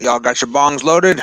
Y'all got your bongs loaded?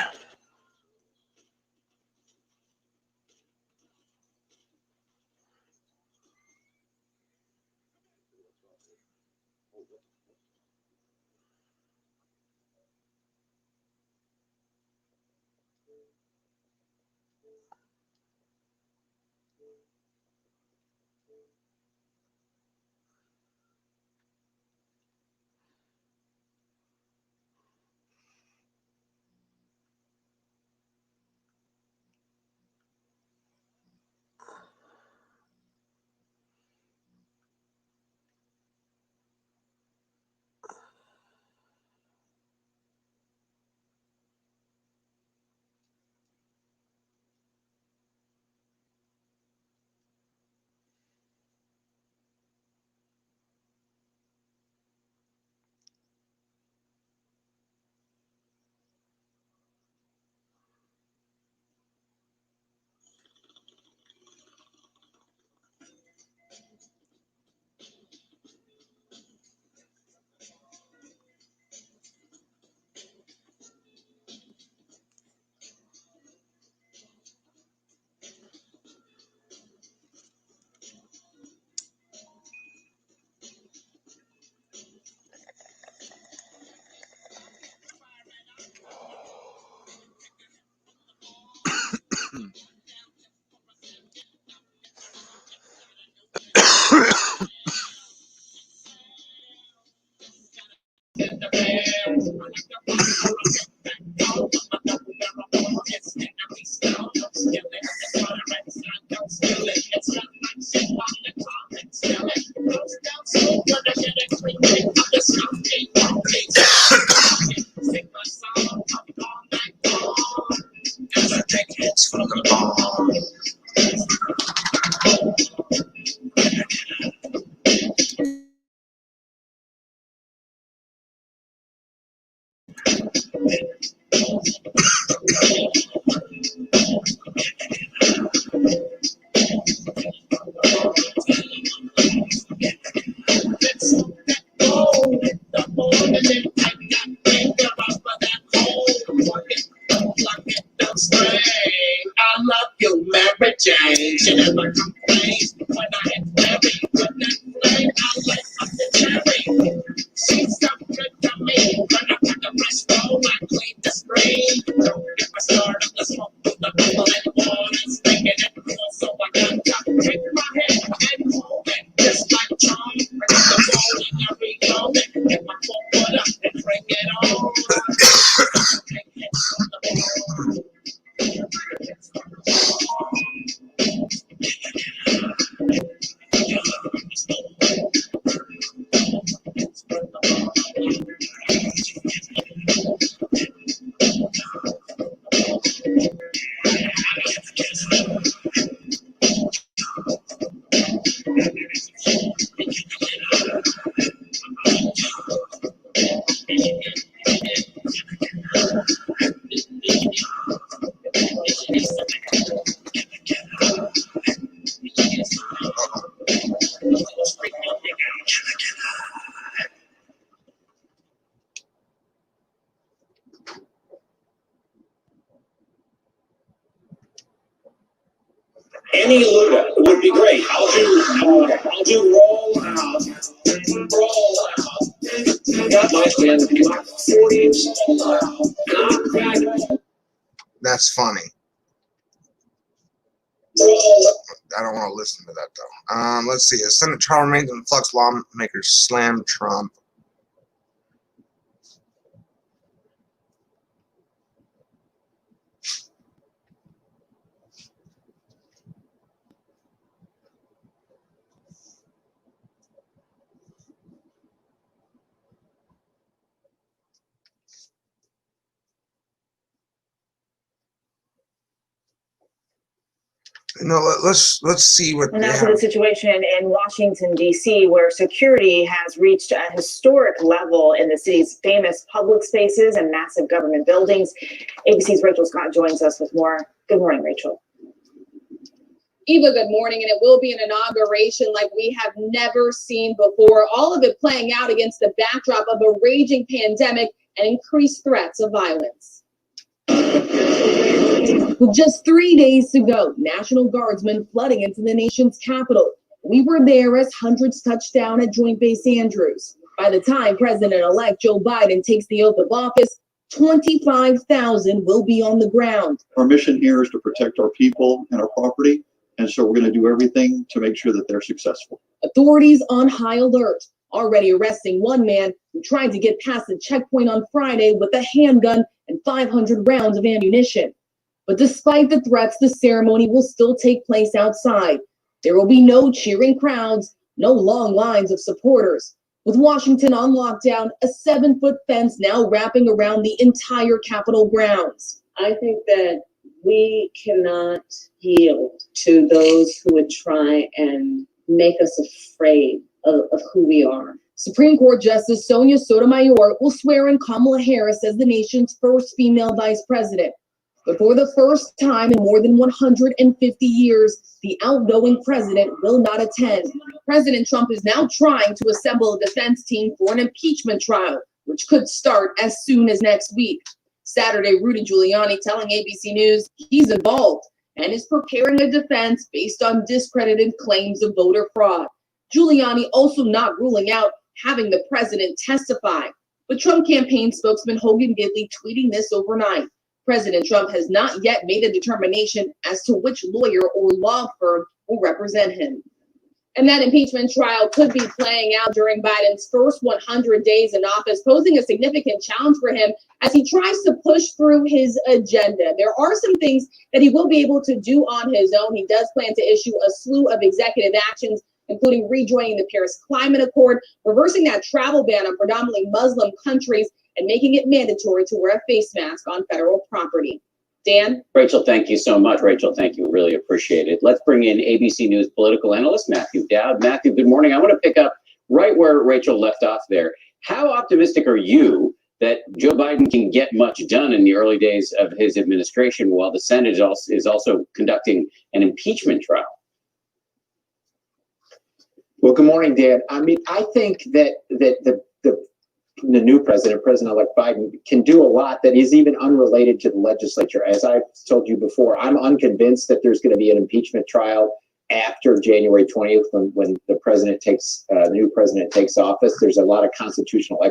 I love you, Mary Jane. She never complains when I am married with that flame. I like up the cherry. She's so good to me. When I put the brush roll, I clean the screen. Don't get me started. The smoke with the bubble and water. Stinking it cool, so I got to take my head and hold it. Just like John. I get the roll and I reload it. Get my foot up and bring it on. Any Luda would be great. I'll do roll out. Roll out. Got my friends, 40 roll out. And I'm That's funny. roll. I don't want to listen to that though. Let's see. As Senate trial remains in flux, lawmakers slam Trump. No, let's see what. And that's the situation in Washington, D.C., where security has reached a historic level in the city's famous public spaces and massive government buildings. ABC's Rachel Scott joins us with more. Good morning, Rachel. Eva, good morning, and it will be an inauguration like we have never seen before. All of it playing out against the backdrop of a raging pandemic and increased threats of violence. With just 3 days to go, National Guardsmen flooding into the nation's capital. We were there as hundreds touched down at Joint Base Andrews. By the time President-elect Joe Biden takes the oath of office, 25,000 will be on the ground. Our mission here is to protect our people and our property, and so we're going to do everything to make sure that they're successful. Authorities on high alert, already arresting one man who tried to get past the checkpoint on Friday with a handgun and 500 rounds of ammunition. But despite the threats, the ceremony will still take place outside. There will be no cheering crowds, no long lines of supporters. With Washington on lockdown, a 7-foot fence now wrapping around the entire Capitol grounds. I think that we cannot yield to those who would try and make us afraid of who we are. Supreme Court Justice Sonia Sotomayor will swear in Kamala Harris as the nation's first female vice president. But for the first time in more than 150 years, the outgoing president will not attend. President Trump is now trying to assemble a defense team for an impeachment trial, which could start as soon as next week. Saturday, Rudy Giuliani telling ABC News he's involved and is preparing a defense based on discredited claims of voter fraud. Giuliani also not ruling out having the president testify. But Trump campaign spokesman Hogan Gidley tweeting this overnight. President Trump has not yet made a determination as to which lawyer or law firm will represent him. And that impeachment trial could be playing out during Biden's first 100 days in office, posing a significant challenge for him as he tries to push through his agenda. There are some things that he will be able to do on his own. He does plan to issue a slew of executive actions, including rejoining the Paris Climate Accord, reversing that travel ban on predominantly Muslim countries, and making it mandatory to wear a face mask on federal property. Dan? Rachel, thank you so much. Rachel, thank you. Really appreciate it. Let's bring in ABC News political analyst Matthew Dowd. Matthew, good morning. I want to pick up right where Rachel left off there. How optimistic are you that Joe Biden can get much done in the early days of his administration while the Senate is also conducting an impeachment trial? Well, good morning, Dan. I mean, I think that the new President-elect Biden, can do a lot that is even unrelated to the legislature. As I've told you before, I'm unconvinced that there's going to be an impeachment trial after January 20th when the new president takes office. There's a lot of constitutional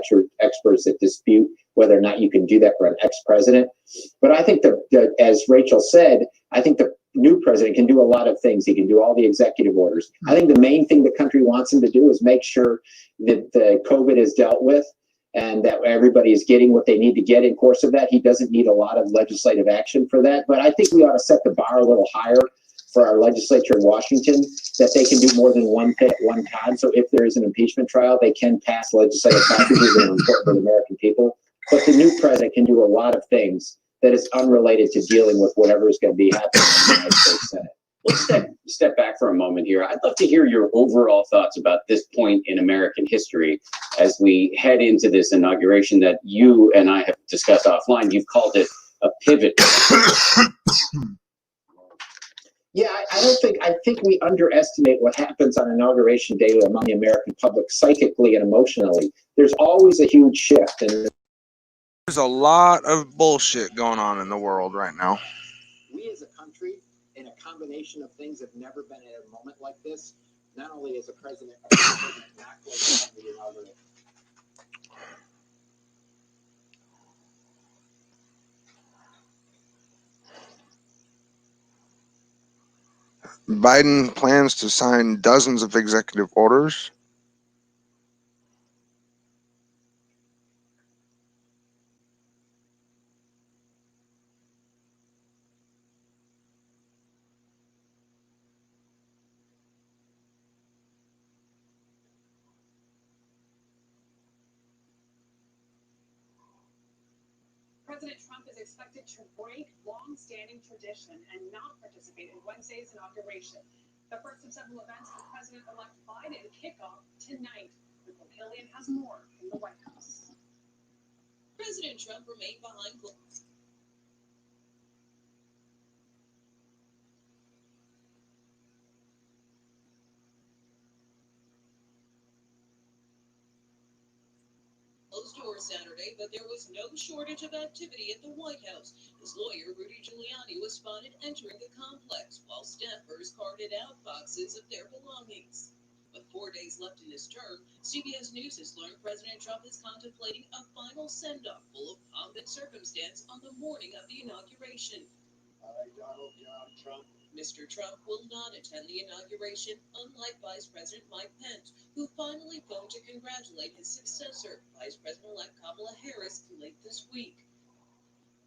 experts that dispute whether or not you can do that for an ex-president. But I think that, as Rachel said, I think the new president can do a lot of things. He can do all the executive orders. I think the main thing the country wants him to do is make sure that the COVID is dealt with and that everybody is getting what they need to get in course of that. He doesn't need a lot of legislative action for that. But I think we ought to set the bar a little higher for our legislature in Washington, that they can do more than one thing at one time. So if there is an impeachment trial, they can pass legislative packages that are important for the American people. But the new president can do a lot of things that is unrelated to dealing with whatever is going to be happening in the United States Senate. Let's step back for a moment here. I'd love to hear your overall thoughts about this point in American history as we head into this inauguration that you and I have discussed offline. You've called it a pivot. Yeah, I think we underestimate what happens on Inauguration Day among the American public psychically and emotionally. There's always a huge shift. And there's a lot of bullshit going on in the world right now. We as a country, in a combination of things, have never been at a moment like this. Not only as a president, not going to the inauguration. Biden plans to sign dozens of executive orders. President Trump is expected to break long-standing tradition and not participate in Wednesday's inauguration. The first of several events for President-elect Biden kick off tonight. Nicole Killian has more from the White House. President Trump remained behind closed. closed doors Saturday, but there was no shortage of activity at the White House. His lawyer, Rudy Giuliani, was spotted entering the complex while staffers carted out boxes of their belongings. With 4 days left in his term, CBS News has learned President Trump is contemplating a final send-off full of pomp and circumstance on the morning of the inauguration. I, Donald John Trump. Mr. Trump will not attend the inauguration, unlike Vice President Mike Pence, who finally phoned to congratulate his successor, Vice President-elect Kamala Harris, late this week.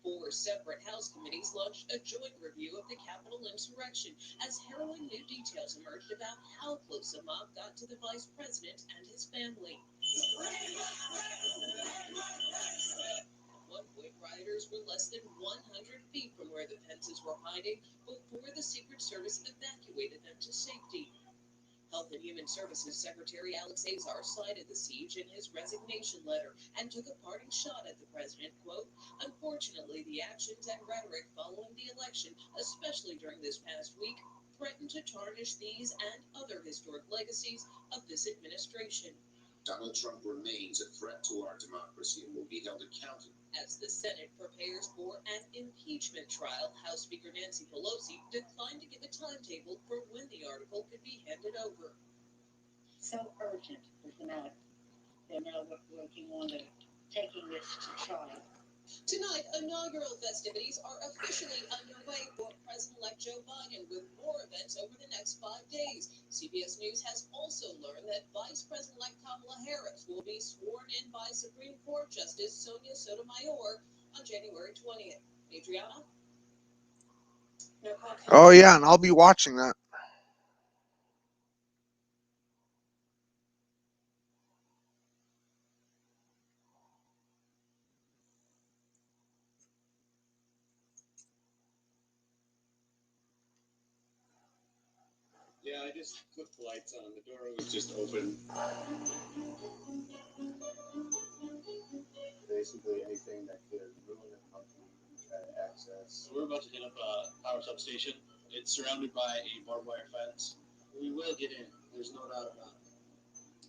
4 separate House committees launched a joint review of the Capitol insurrection as harrowing new details emerged about how close a mob got to the vice president and his family. At one point, rioters were less than 100 feet from where the Pences were hiding before the Secret Service evacuated them to safety. Health and Human Services Secretary Alex Azar cited the siege in his resignation letter and took a parting shot at the president, quote, "Unfortunately, the actions and rhetoric following the election, especially during this past week, threaten to tarnish these and other historic legacies of this administration." Donald Trump remains a threat to our democracy and will be held accountable. As the Senate prepares for an impeachment trial, House Speaker Nancy Pelosi declined to give a timetable for when the article could be handed over. So urgent is the matter. They're now working on taking this to trial. Tonight, inaugural festivities are officially underway for President-elect Joe Biden, with more events over the next 5 days. CBS News has also learned that Vice President-elect Kamala Harris will be sworn in by Supreme Court Justice Sonia Sotomayor on January 20th. Adriana? No comment. Oh yeah, and I'll be watching that. Yeah, I just put the lights on. The door was just open. Basically anything that could ruin the company try to access. We're about to hit up a power substation. It's surrounded by a barbed wire fence. We will get in. There's no doubt about it.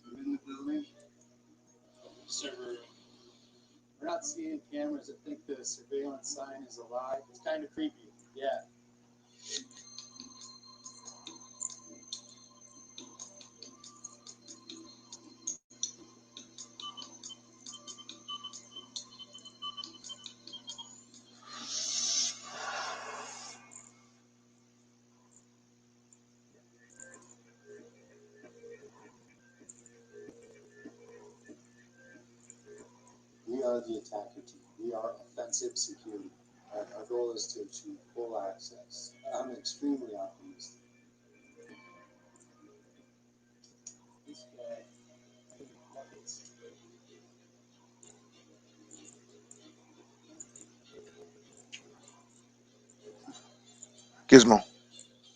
I'm in the building. Server. We're not seeing cameras that think the surveillance sign is a lie. It's kind of creepy. Yeah. We are the attacker team. We are offensive security. Our goal is to achieve full access. I'm extremely optimistic. This guy, Gizmo.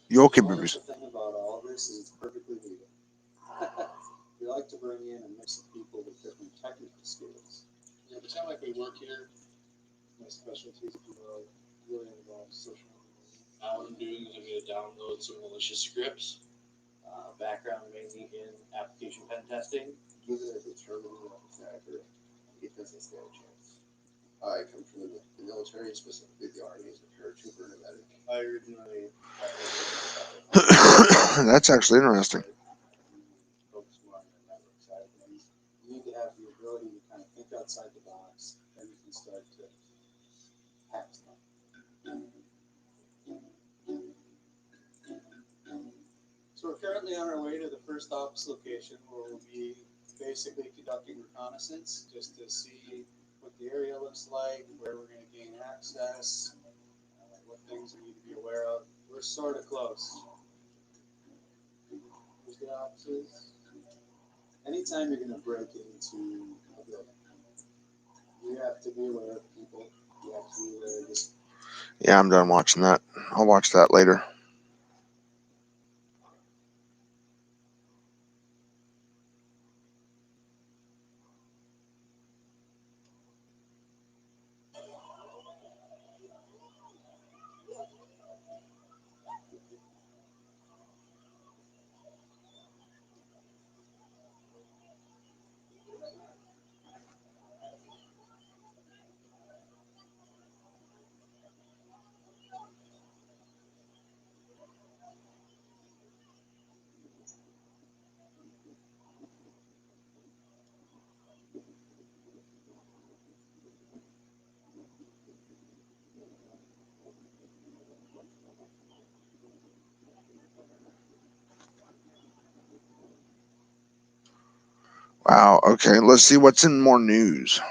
You okay, the babies? thing about all this is it's perfectly legal. We like to bring in a mix of people with different technical skills. Yeah, the time like we work here, my specialties, if you will, really involves social media. All I'm doing is I'm going to download some malicious scripts. Background mainly in application pen testing. Give it a determining of its accurate. It doesn't stand a chance. I come from the military, specifically the Army, as a paratrooper and a medic. I originally. That's actually interesting. Focus more on the network side of things. You need to have the ability to kind of think outside the box, and you can start to hack stuff. So we're currently on our way to the first ops location, where we'll be basically conducting reconnaissance just to see what the area looks like, where we're going to gain access, what things we need to be aware of. We're sort of close. Here's the offices. Anytime you're going to break into a building, you have to be aware of people. You have to be aware of this. Yeah, I'm done watching that. I'll watch that later. Wow. Okay. Let's see what's in more news.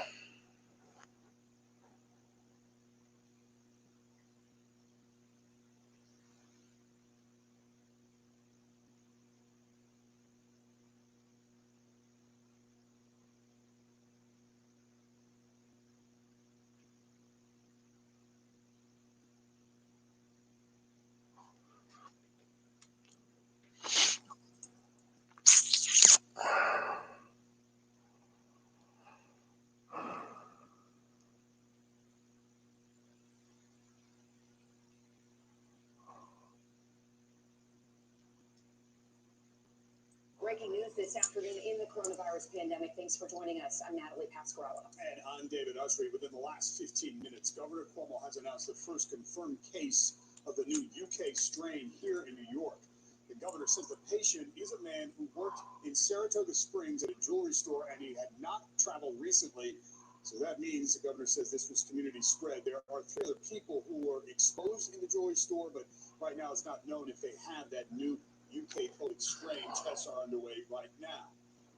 Breaking news this afternoon in the coronavirus pandemic. Thanks for joining us. I'm Natalie Pasquarello. And I'm David Usry. Within the last 15 minutes, Governor Cuomo has announced the first confirmed case of the new UK strain here in New York. The governor says the patient is a man who worked in Saratoga Springs at a jewelry store, and he had not traveled recently. So that means the governor says this was community spread. There are 3 other people who were exposed in the jewelry store, but right now it's not known if they have that new UK COVID strain. Tests are underway right now.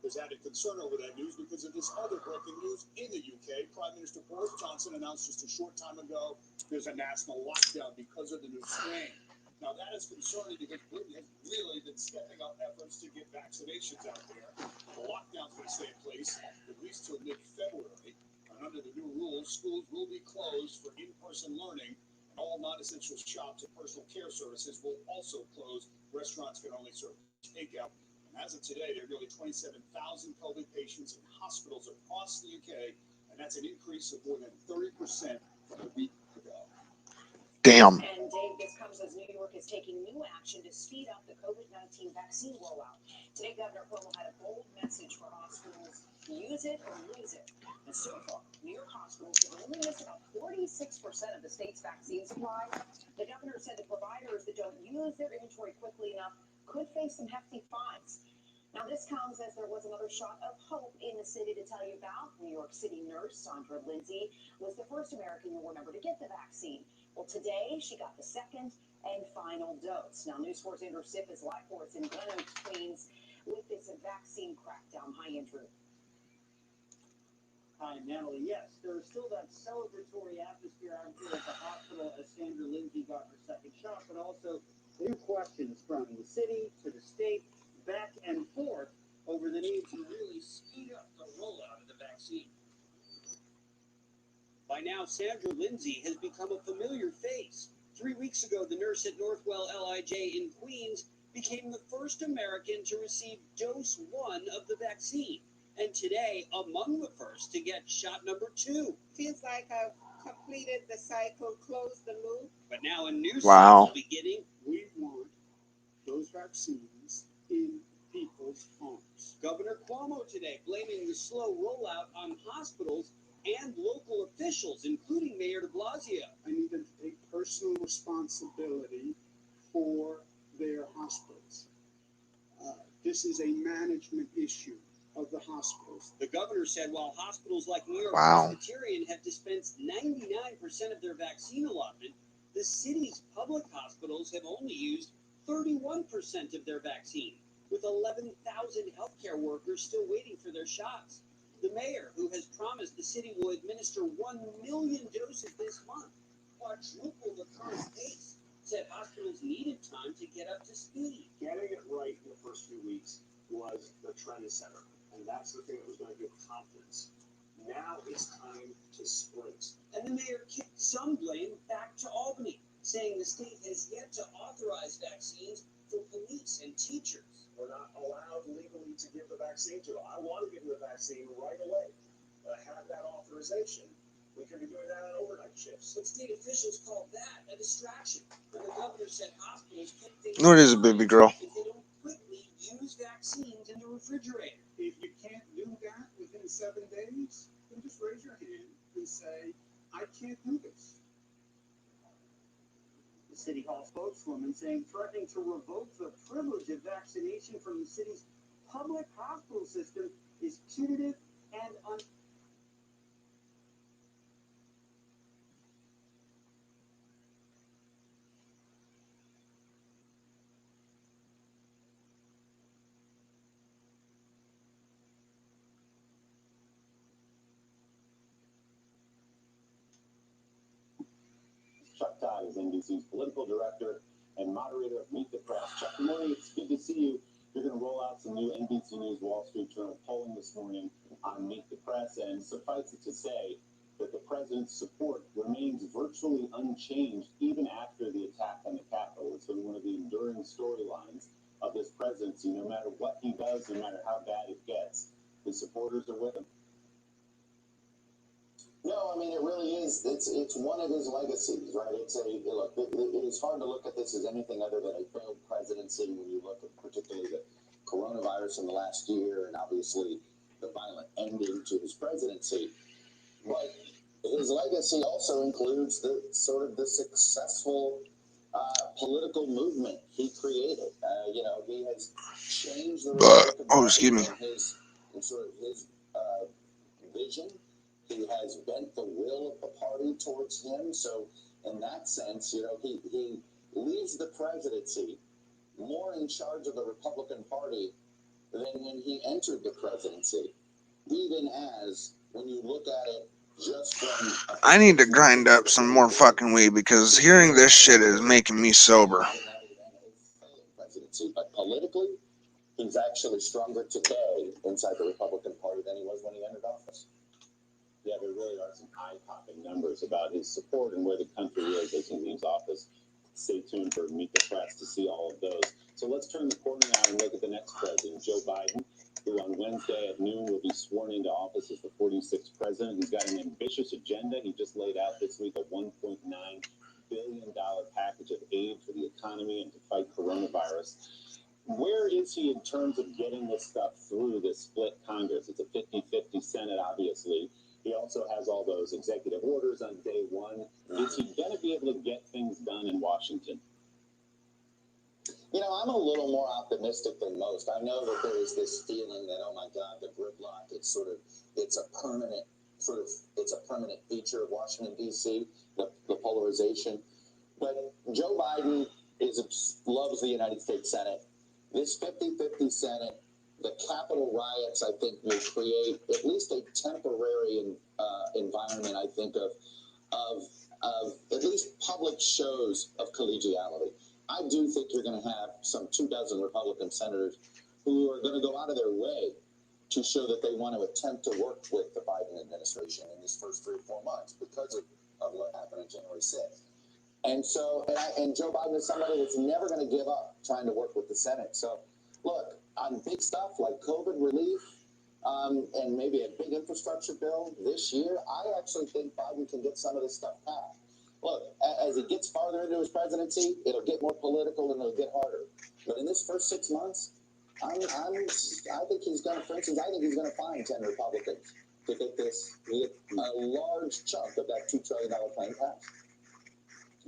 There's added concern over that news because of this other breaking news in the UK. Prime Minister Boris Johnson announced just a short time ago there's a national lockdown because of the new strain. Now that is concerning because Britain has really been stepping up efforts to get vaccinations out there. The lockdown's going to stay in place at least till mid-February. And under the new rules, schools will be closed for in-person learning. And all non-essential shops and personal care services will also close. Restaurants can only serve takeout. As of today, there are nearly 27,000 COVID patients in hospitals across the UK, and that's an increase of more than 30% from a week ago. Damn. And Dave, this comes as New York is taking new action to speed up the COVID-19 vaccine rollout. Today, Governor Cuomo had a bold message for hospitals: use it or lose it. And so far, New York hospitals have only missed about 46% of the state's vaccine supply. The governor said the providers that don't use their inventory quickly enough could face some hefty fines. Now, this comes as there was another shot of hope in the city to tell you about. New York City nurse Sandra Lindsay was the first American you'll remember to get the vaccine. Well, today she got the second and final dose. Now, News 4's Andrew Sipp is live for us in Glen Oaks, Queens, with this vaccine crackdown. Hi, Andrew. Hi, Natalie. Yes, there is still that celebratory atmosphere out here at the hospital as Sandra Lindsay got her second shot, but also new questions from the city to the state, back and forth over the need to really speed up the rollout of the vaccine. By now, Sandra Lindsay has become a familiar face. 3 weeks ago, the nurse at Northwell LIJ in Queens became the first American to receive dose 1 of the vaccine. And today, among the first to get shot number 2. Feels like I've completed the cycle, closed the loop. But now a new Wow. cycle beginning. We want those vaccines in people's homes. Governor Cuomo today blaming the slow rollout on hospitals and local officials, including Mayor de Blasio. I need them to take personal responsibility for their hospitals. This is a management issue of the hospitals. The governor said while hospitals like New York Wow. Presbyterian have dispensed 99% of their vaccine allotment, the city's public hospitals have only used 31% of their vaccine, with 11,000 healthcare workers still waiting for their shots. The mayor, who has promised the city will administer 1 million doses this month, quadruple the current pace, said hospitals needed time to get up to speed. Getting it right in the first few weeks was the trend setter, and that's the thing that was going to give confidence. Now it's time to sprint. And the mayor kicked some blame back to Albany, saying the state has yet to authorize vaccines for police and teachers. We're not allowed legally to give the vaccine to them. I want to give them the vaccine right away. But I have that authorization. We could be doing that on overnight shifts. But state officials called that a distraction. And the governor said hospitals could face No, it is a baby girl. if they don't quickly use vaccines in the refrigerator. If you can't do that within 7 days, then just raise your hand and say, I can't do this. The City Hall spokeswoman saying threatening to revoke the privilege of vaccination from the city's public hospital system is punitive and is NBC's political director and moderator of Meet the Press. Chuck, good morning. It's good to see you. You're going to roll out some new NBC News Wall Street Journal polling this morning on Meet the Press, and suffice it to say that the president's support remains virtually unchanged even after the attack on the Capitol. It's been one of the enduring storylines of this presidency. No matter what he does, no matter how bad it gets, his supporters are with him. No, I mean, it really is. It's one of his legacies, right? Look, it is hard to look at this as anything other than a failed presidency when you look at particularly the coronavirus in the last year and obviously the violent ending to his presidency. But his legacy also includes the sort of the successful political movement he created. He has changed the Republican Party and his vision. He has bent the will of the party towards him. So in that sense, he leaves the presidency more in charge of the Republican Party than when he entered the presidency. Even as, when you look at it just from... I need to grind up some more fucking weed because hearing this shit is making me sober. But politically, he's actually stronger today inside the Republican Party than he was when he entered office. Yeah, there really are some eye-popping numbers about his support and where the country is as he leaves office. Stay tuned for Meet the Press to see all of those. So let's turn the corner now and look at the next president, Joe Biden, who on Wednesday at noon will be sworn into office as the 46th president. He's got an ambitious agenda. He just laid out this week a $1.9 billion package of aid for the economy and to fight coronavirus. Where is he in terms of getting this stuff through this split Congress? It's a 50-50 Senate, obviously. He also has all those executive orders on day one. Is he going to be able to get things done in Washington? I'm a little more optimistic than most. I know that there is this feeling that, oh my God, the gridlock, it's a permanent feature of Washington, D.C., the polarization. But Joe Biden loves the United States Senate. This 50-50 Senate, the Capitol riots, I think, will create at least a temporary environment, I think, of at least public shows of collegiality. I do think you're going to have some 24 Republican senators who are going to go out of their way to show that they want to attempt to work with the Biden administration in these first 3 or 4 months because of what happened on January 6th. And so, and Joe Biden is somebody that's never going to give up trying to work with the Senate. So, look, on big stuff like COVID relief and maybe a big infrastructure bill this year, I actually think Biden can get some of this stuff passed. Look, as he gets farther into his presidency, it'll get more political and it'll get harder. But in this first 6 months, I think he's going to, for instance, I think he's going to find 10 Republicans to get a large chunk of that $2 trillion plan passed.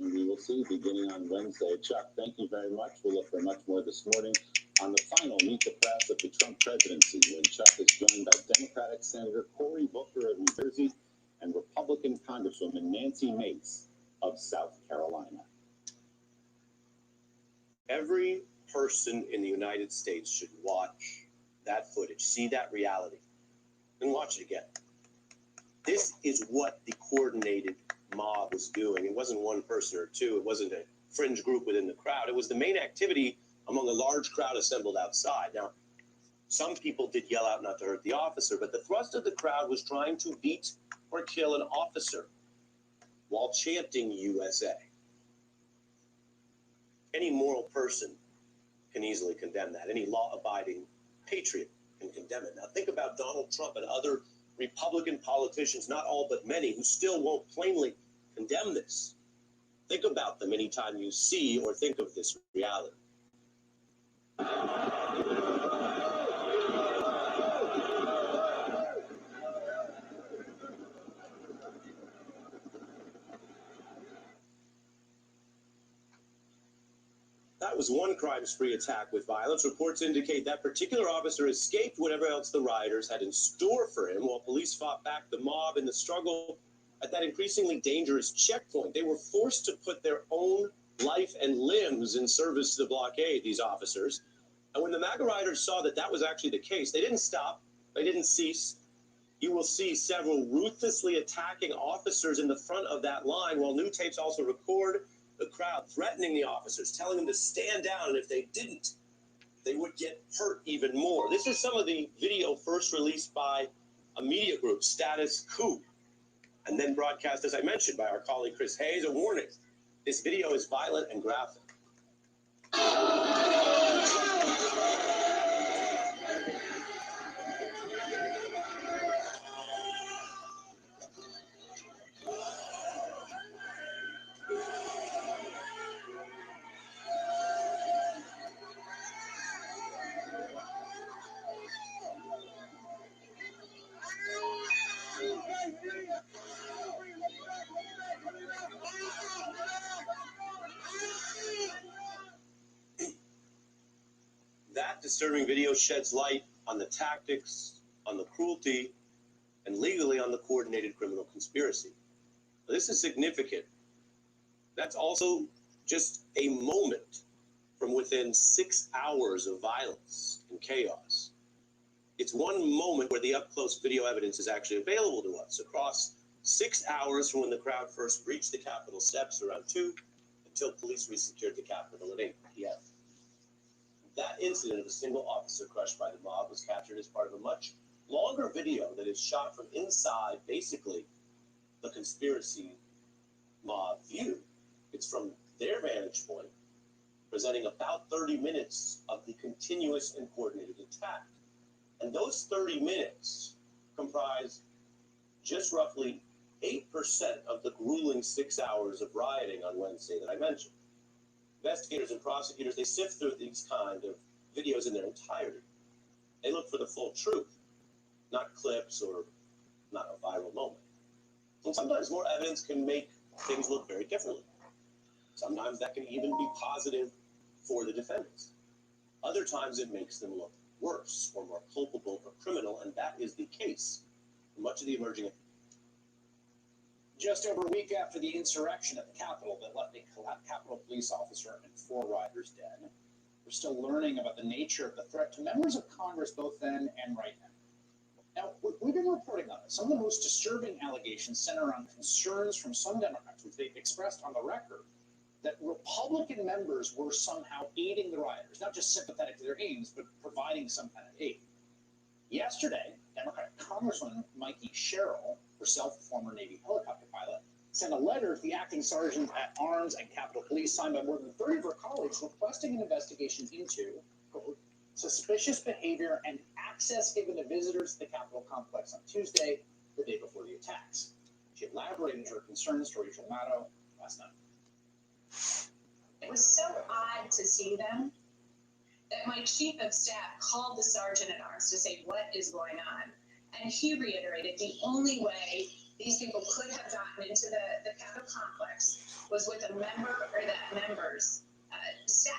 And we will see beginning on Wednesday. Chuck, thank you very much. We'll look for much more this morning on the final Meet the Press of the Trump presidency, when Chuck is joined by Democratic Senator Cory Booker of New Jersey and Republican Congresswoman Nancy Mace of South Carolina. Every person in the United States should watch that footage, see that reality, and watch it again. This is what the coordinated mob was doing. It wasn't one person or two. It wasn't a fringe group within the crowd. It was the main activity among a large crowd assembled outside. Now, some people did yell out not to hurt the officer, but the thrust of the crowd was trying to beat or kill an officer while chanting USA. Any moral person can easily condemn that. Any law-abiding patriot can condemn it. Now, think about Donald Trump and other Republican politicians, not all but many, who still won't plainly condemn this. Think about them anytime you see or think of this reality. That was one crime-spree attack with violence. Reports indicate that particular officer escaped whatever else the rioters had in store for him, while police fought back the mob in the struggle at that increasingly dangerous checkpoint. They were forced to put their own life and limbs in service to the blockade, these officers. And when the MAGA rioters saw that that was actually the case, they didn't stop. They didn't cease. You will see several ruthlessly attacking officers in the front of that line, while new tapes also record The crowd threatening the officers, telling them to stand down, and if they didn't, they would get hurt even more. This is some of the video first released by a media group, Status Coup, and then broadcast, as I mentioned, by our colleague Chris Hayes. A warning, this video is violent and graphic. That disturbing video sheds light on the tactics, on the cruelty, and legally on the coordinated criminal conspiracy. This is significant. That's also just a moment from within 6 hours of violence and chaos. It's one moment where the up-close video evidence is actually available to us across 6 hours from when the crowd first reached the Capitol steps around 2 until police resecured the Capitol at 8 p.m. That incident of a single officer crushed by the mob was captured as part of a much longer video that is shot from inside, basically, the conspiracy mob view. It's from their vantage point, presenting about 30 minutes of the continuous and coordinated attack. And those 30 minutes comprise just roughly 8% of the grueling 6 hours of rioting on Wednesday that I mentioned. Investigators and prosecutors, they sift through these kind of videos in their entirety. They look for the full truth, not clips or not a viral moment. And sometimes more evidence can make things look very differently. Sometimes that can even be positive for the defendants. Other times it makes them look worse or more culpable or criminal, and that is the case for much of the emerging. Just over a week after the insurrection at the Capitol that left a Capitol police officer and 4 rioters dead, we're still learning about the nature of the threat to members of Congress both then and right now. Now, we've been reporting on it. Some of the most disturbing allegations center around concerns from some Democrats, which they've expressed on the record, that Republican members were somehow aiding the rioters, not just sympathetic to their aims, but providing some kind of aid. Yesterday, Democratic Congresswoman Mikey Sherrill, herself a former Navy helicopter pilot, sent a letter to the acting sergeant at arms and Capitol Police, signed by more than 30 of her colleagues, requesting an investigation into, quote, suspicious behavior and access given to visitors to the Capitol complex on Tuesday, the day before the attacks. She elaborated her concerns to Rachel Maddow last night. It was so odd to see them that my chief of staff called the sergeant at arms to say what is going on. And he reiterated the only way these people could have gotten into the Capitol complex was with a member or that member's staff.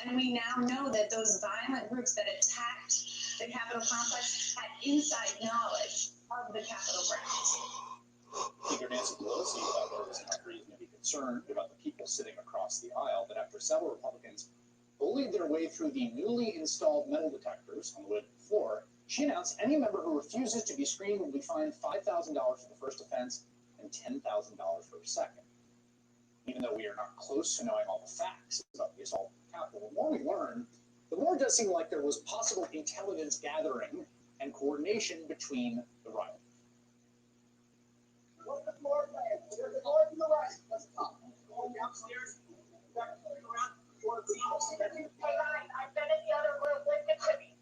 And we now know that those violent groups that attacked the Capitol complex had inside knowledge of the Capitol grounds. Speaker Nancy Pelosi thought there was enough reason to be concerned about the people sitting across the aisle, but after several Republicans bullied their way through the newly installed metal detectors on the way to the floor, she announced any member who refuses to be screened will be fined $5,000 for the first offense and $10,000 for the second. Even though we are not close to knowing all the facts about the assault on the Capitol, the more we learn, the more it does seem like there was possible intelligence gathering and coordination between the rioters. What's the floor plan? There's a door to the right. Let's talk. Going downstairs. Around. I've been in the other room. Listen to me.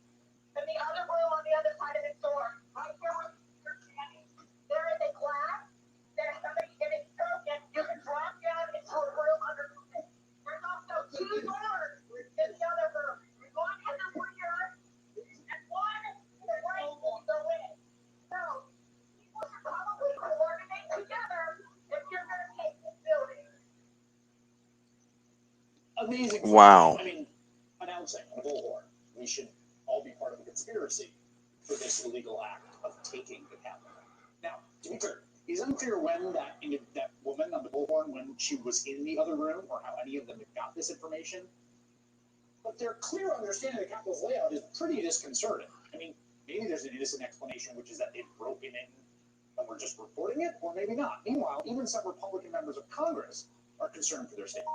In the other room on the other side of the door. Right there where you're standing. There is a glass. There's somebody getting broken. You can drop down into a room underneath it. There's also 2 doors in the other room. One in the rear and one in the right when you go in. So, people should probably coordinate together if you're going to take this building. Amazing. Wow. I mean, announcing on a bullhorn, we should all be part of a conspiracy for this illegal act of taking the Capitol. Now, to be clear, it's unclear when that woman on the bullhorn, when she was in the other room, or how any of them got this information. But their clear understanding of the Capitol's layout is pretty disconcerting. I mean, maybe there's an innocent explanation, which is that they've broken in and we're just reporting it, or maybe not. Meanwhile, even some Republican members of Congress are concerned for their safety.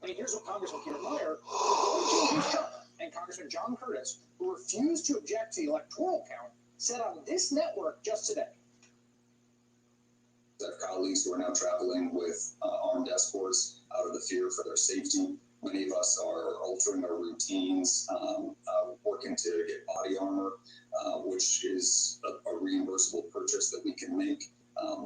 I mean, here's what Congressman Peter Meyer, who voted to Trump, and Congressman John Curtis, who refused to object to the electoral count, said on this network just today. I have colleagues who are now traveling with armed escorts out of the fear for their safety. Many of us are altering our routines, working to get body armor, which is a reimbursable purchase that we can make.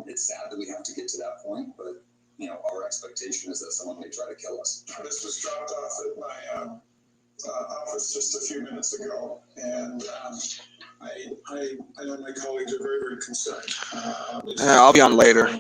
It's sad that we have to get to that point, but you know, our expectation is that someone may try to kill us. This was dropped off at my office just a few minutes ago, and I know my colleagues are very, very concerned. I'll be on later.